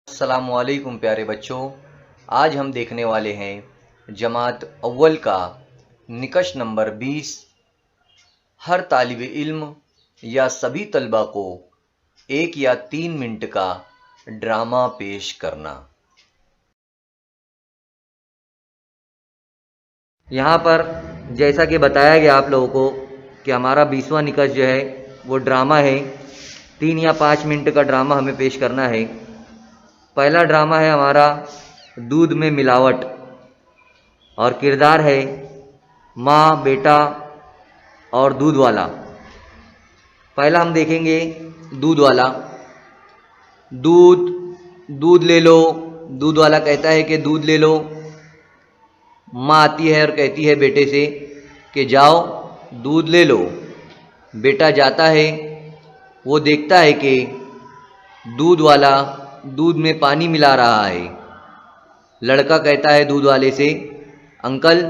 अस्सलामुअलैकुम प्यारे बच्चों। आज हम देखने वाले हैं जमात अव्वल का निकश नंबर 20। हर तालिब इल्म या सभी तलबा को 1 या 3 मिनट का ड्रामा पेश करना। यहाँ पर जैसा कि बताया गया आप लोगों को कि हमारा 20वां निकश जो है वो ड्रामा है। 3 या 5 मिनट का ड्रामा हमें पेश करना है। पहला ड्रामा है हमारा दूध में मिलावट और किरदार है माँ, बेटा और दूध वाला। पहला हम देखेंगे दूध वाला। दूध ले लो। दूध वाला कहता है कि दूध ले लो। माँ आती है और कहती है बेटे से कि जाओ दूध ले लो। बेटा जाता है, वो देखता है कि दूध वाला दूध में पानी मिला रहा है। लड़का कहता है दूध वाले से, अंकल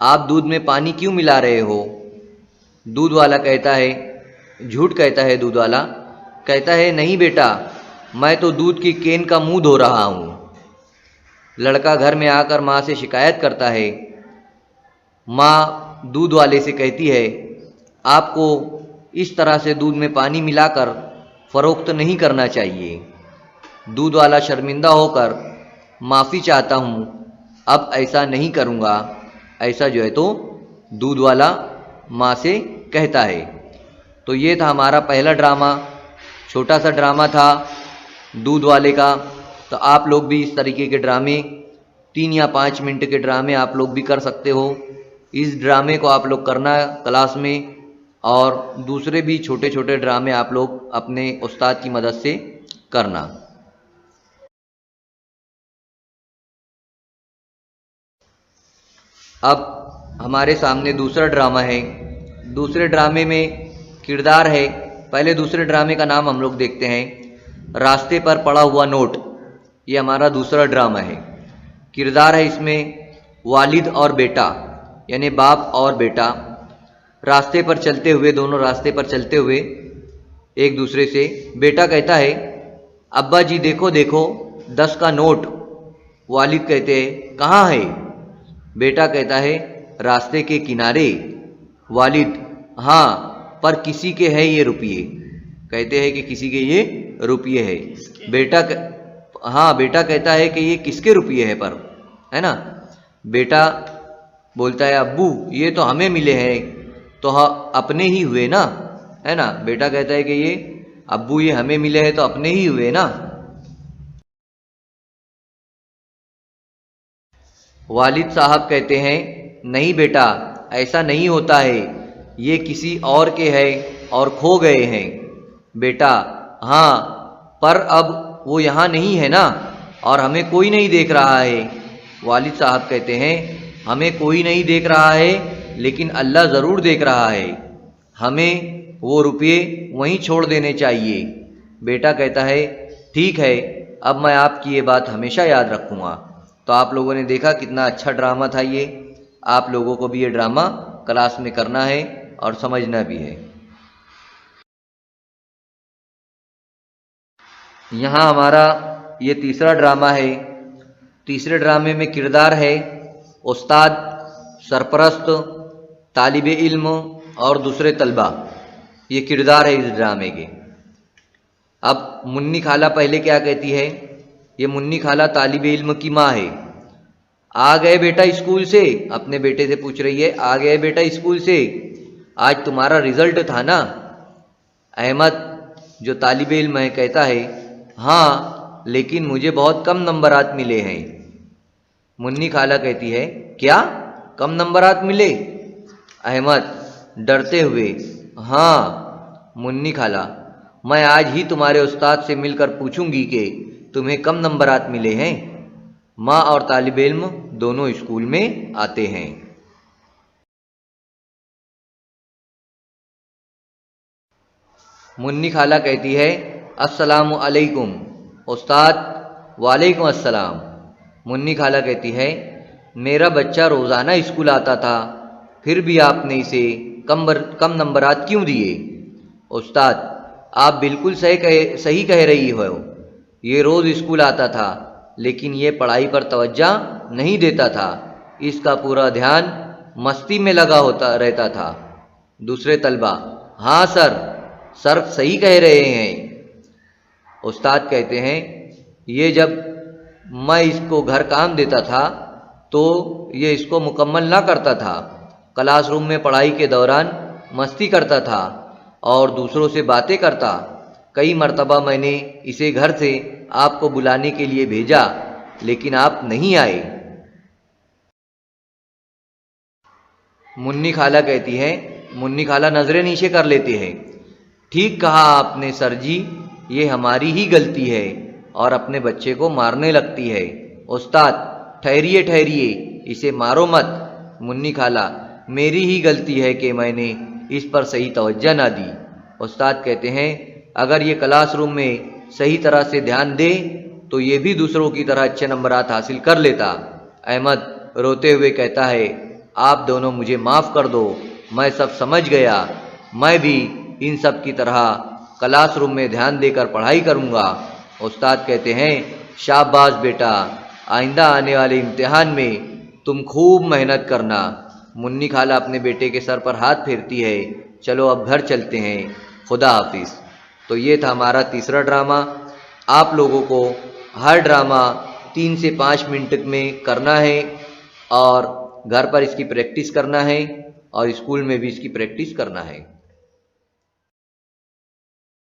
आप दूध में पानी क्यों मिला रहे हो? दूध वाला कहता है, झूठ कहता है दूध वाला, कहता है नहीं बेटा, मैं तो दूध की केन का मुंह धो रहा हूँ। लड़का घर में आकर माँ से शिकायत करता है। माँ दूध वाले से कहती है, आपको इस तरह से दूध में पानी मिलाकर फ़रोख्त नहीं करना चाहिए। दूध वाला शर्मिंदा होकर माफ़ी चाहता हूँ, अब ऐसा नहीं करूँगा, ऐसा जो है तो दूध वाला माँ से कहता है। तो ये था हमारा पहला ड्रामा। छोटा सा ड्रामा था दूध वाले का। तो आप लोग भी इस तरीके के ड्रामे 3 या 5 मिनट के ड्रामे आप लोग भी कर सकते हो। इस ड्रामे को आप लोग करना क्लास में, और दूसरे भी छोटे छोटे ड्रामे आप लोग अपने उस्ताद की मदद से करना। अब हमारे सामने दूसरा ड्रामा है। दूसरे ड्रामे में किरदार है, पहले दूसरे ड्रामे का नाम हम लोग देखते हैं, रास्ते पर पड़ा हुआ नोट। ये हमारा दूसरा ड्रामा है। किरदार है इसमें वालिद और बेटा, यानी बाप और बेटा। रास्ते पर चलते हुए, दोनों रास्ते पर चलते हुए एक दूसरे से, बेटा कहता है अब्बा जी देखो देखो 10 का नोट। वालिद कहते हैं कहाँ है? बेटा कहता है रास्ते के किनारे। वालिद हाँ, पर किसी के है ये रुपये। कहते हैं कि किसी के ये रुपये है। हाँ, बेटा कहता है कि ये किसके रुपये है पर, है ना। बेटा बोलता है अब्बू ये तो हमें मिले हैं, तो हाँ अपने ही हुए ना, है ना। बेटा कहता है कि ये अब्बू ये हमें मिले हैं तो अपने ही हुए ना। वालिद साहब कहते हैं नहीं बेटा, ऐसा नहीं होता है, ये किसी और के हैं और खो गए हैं। बेटा हाँ, पर अब वो यहाँ नहीं है ना, और हमें कोई नहीं देख रहा है। वालिद साहब कहते हैं हमें कोई नहीं देख रहा है, लेकिन अल्लाह ज़रूर देख रहा है, हमें वो रुपये वहीं छोड़ देने चाहिए। बेटा कहता है ठीक है, अब मैं आपकी ये बात हमेशा याद रखूँगा। तो आप लोगों ने देखा कितना अच्छा ड्रामा था ये। आप लोगों को भी ये ड्रामा क्लास में करना है और समझना भी है। यहाँ हमारा ये तीसरा ड्रामा है। तीसरे ड्रामे में किरदार है उस्ताद, सरपरस्त, तालिब इल्म और दूसरे तलबा। ये किरदार है इस ड्रामे के। अब मुन्नी खाला पहले क्या कहती है? ये मुन्नी खाला तालिब इल्म की माँ है। आ गए बेटा स्कूल से? अपने बेटे से पूछ रही है, आ गए बेटा स्कूल से? आज तुम्हारा रिजल्ट था ना? अहमद जो तालिब इल्म है कहता है हाँ, लेकिन मुझे बहुत कम नंबरात मिले हैं। मुन्नी खाला कहती है क्या कम नंबरात मिले? अहमद डरते हुए हाँ मुन्नी खाला, मैं आज ही तुम्हारे उस्ताद से मिलकर पूछूंगी कि तुम्हें कम नंबरात मिले हैं। माँ और तालिब इल्म दोनों स्कूल में आते हैं। मुन्नी खाला कहती है अस्सलामु अलैकुम। उस्ताद वालेकुम अस्सलाम। मुन्नी खाला कहती है मेरा बच्चा रोज़ाना स्कूल आता था, फिर भी आपने इसे कम नंबरात क्यों दिए? उस्ताद आप बिल्कुल सही कह रही हो, ये रोज़ स्कूल आता था, लेकिन ये पढ़ाई पर तवज्जो नहीं देता था। इसका पूरा ध्यान मस्ती में लगा होता रहता था। दूसरे तलबा, हाँ सर, सर सही कह रहे हैं। उस्ताद कहते हैं, ये जब मैं इसको घर काम देता था तो ये इसको मुकम्मल ना करता था। क्लासरूम में पढ़ाई के दौरान मस्ती करता था और दूसरों से बातें करता। कई मर्तबा मैंने इसे घर से आपको बुलाने के लिए भेजा, लेकिन आप नहीं आए। मुन्नी खाला कहती है, मुन्नी खाला नज़रें नीचे कर लेती है। ठीक कहा आपने सर जी, ये हमारी ही गलती है और अपने बच्चे को मारने लगती है। उस्ताद, ठहरिए ठहरिए, इसे मारो मत। मुन्नी खाला, मेरी ही गलती है कि मैंने इस पर सही तवज्जो ना दी। उस्ताद कहते हैं, अगर ये क्लासरूम में सही तरह से ध्यान दे तो ये भी दूसरों की तरह अच्छे नंबरात हासिल कर लेता। अहमद रोते हुए कहता है, आप दोनों मुझे माफ़ कर दो, मैं सब समझ गया। मैं भी इन सब की तरह क्लासरूम में ध्यान देकर पढ़ाई करूँगा। उस्ताद कहते हैं, शाबाश बेटा, आइंदा आने वाले इम्तिहान में तुम खूब मेहनत करना। मुन्नी खाला अपने बेटे के सर पर हाथ फेरती है। चलो अब घर चलते हैं, खुदा हाफिज़। तो ये था हमारा तीसरा ड्रामा। आप लोगों को हर ड्रामा 3 से 5 मिनट में करना है और घर पर इसकी प्रैक्टिस करना है और स्कूल में भी इसकी प्रैक्टिस करना है।